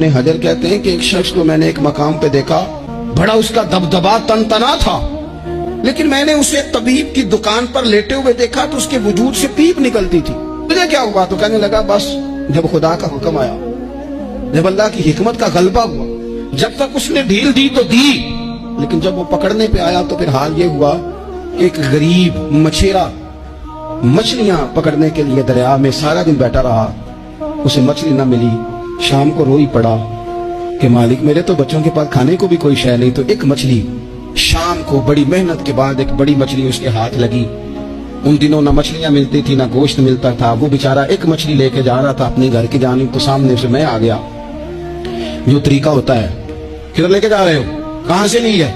حجر کہتے ہیں کہ ایک شخص کو میں نے ایک مقام پہ دیکھا، بڑا اس کا دبدبا تنتنا تھا، لیکن میں نے اسے طبیب کی دکان پر لیٹے ہوئے دیکھا تو اس کے وجود سے پیپ نکلتی تھی۔ مجھے کیا ہوا؟ تو کہنے لگا بس جب خدا کا حکم آیا، جب اللہ کی حکمت کا غلبہ ہوا، جب تک اس نے ڈھیل دی تو دی، لیکن جب وہ پکڑنے پہ آیا تو پھر حال یہ ہوا کہ ایک غریب مچھیرا مچھلیاں پکڑنے کے لیے دریا میں سارا دن بیٹھا رہا، اسے مچھلی نہ ملی، شام کو روئی پڑا کہ مالک میرے تو بچوں کے پاس کھانے کو بھی کوئی شے نہیں۔ تو ایک مچھلی شام کو بڑی محنت کے بعد ایک بڑی مچھلی اس کے ہاتھ لگی۔ ان دنوں نہ مچھلیاں ملتی تھی نہ گوشت ملتا تھا، وہ بیچارہ ایک مچھلی لے کے جا رہا تھا اپنے گھر کی جانب، تو سامنے سے میں آ گیا، جو طریقہ ہوتا ہے، کدھر لے کے جا رہے ہو، کہاں سے لی ہے؟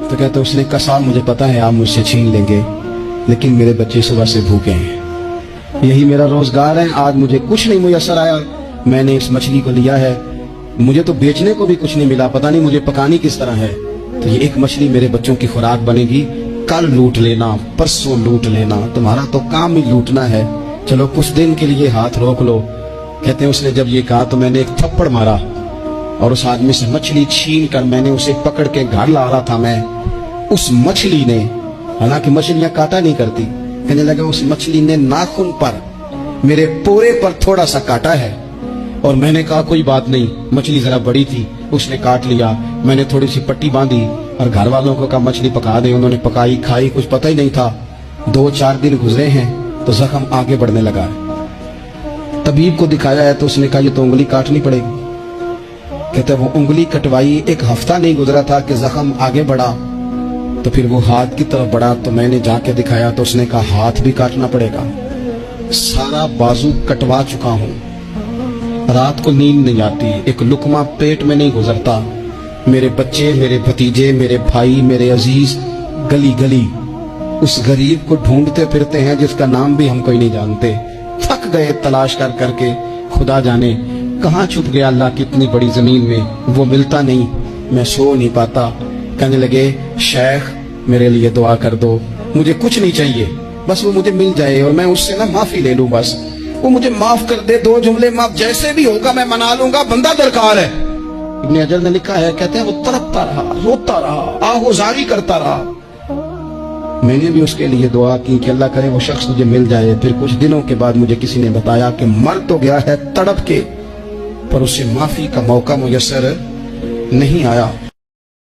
تو کہتے اس نے کہا صاحب مجھے پتا ہے آپ مجھ سے چھین لیں گے، لیکن میرے بچے صبح سے بھوکے ہیں، یہی میرا روزگار ہے، آج مجھے کچھ نہیں میسر آیا، میں نے اس مچھلی کو لیا ہے، مجھے تو بیچنے کو بھی کچھ نہیں ملا، پتہ نہیں مجھے پکانی کس طرح ہے، تو یہ ایک مچھلی میرے بچوں کی خوراک بنے گی، کل لوٹ لینا، پرسوں لوٹ لینا، تمہارا تو کام ہی لوٹنا ہے، چلو کچھ دن کے لیے ہاتھ روک لو۔ کہتے ہیں اس نے جب یہ کہا تو میں نے ایک تھپڑ مارا اور اس آدمی سے مچھلی چھین کر میں نے اسے پکڑ کے گھر لا رہا تھا، میں اس مچھلی نے، حالانکہ مچھلیاں کاٹا نہیں کرتی، کہنے لگا اس مچھلی نے ناخن پر میرے پورے پر تھوڑا سا کاٹا ہے، اور میں نے کہا کوئی بات نہیں، مچھلی ذرا بڑی تھی، اس نے کاٹ لیا، میں نے تھوڑی سی پٹی باندھی اور گھر والوں کو کہا مچھلی پکا دیں، انہوں نے پکائی کھائی، کچھ پتہ ہی نہیں تھا، 2-4 دن گزرے ہیں تو زخم آگے بڑھنے لگا ہے، طبیب کو دکھایا ہے تو اس نے کہا یہ تو انگلی کاٹنی پڑے گی، کہتے وہ انگلی کٹوائی، 1 ہفتہ نہیں گزرا تھا کہ زخم آگے بڑھا، تو پھر وہ ہاتھ کی طرف بڑھا تو میں نے جا کے دکھایا تو اس نے کہا ہاتھ بھی کاٹنا پڑے گا، سارا بازو کٹوا چکا ہوں، رات کو نیند نہیں آتی، ایک لقمہ پیٹ میں نہیں گزرتا، میرے بچے، میرے بھتیجے، میرے بھائی، میرے عزیز گلی گلی اس غریب کو ڈھونڈتے پھرتے ہیں جس کا نام بھی ہم کوئی نہیں جانتے، تھک گئے تلاش کر کر کے، خدا جانے کہاں چھپ گیا اللہ کی اتنی بڑی زمین میں، وہ ملتا نہیں، میں سو نہیں پاتا۔ کہنے لگے شیخ میرے لیے دعا کر دو، مجھے کچھ نہیں چاہیے، بس وہ مجھے مل جائے اور میں اس سے معافی لے لوں، بس وہ مجھے معاف کر دے، 2 جملے معاف، جیسے بھی ہوگا میں منا لوں گا، بندہ درکار ہے۔ ابن حجر نے لکھا ہے، کہتے ہیں وہ تڑپتا رہا، روتا رہا، آہوزاری کرتا رہا، میں نے بھی اس کے لیے دعا کی کہ اللہ کرے وہ شخص مجھے مل جائے۔ پھر کچھ دنوں کے بعد مجھے کسی نے بتایا کہ مر تو گیا ہے تڑپ کے، پر اسے معافی کا موقع میسر نہیں آیا۔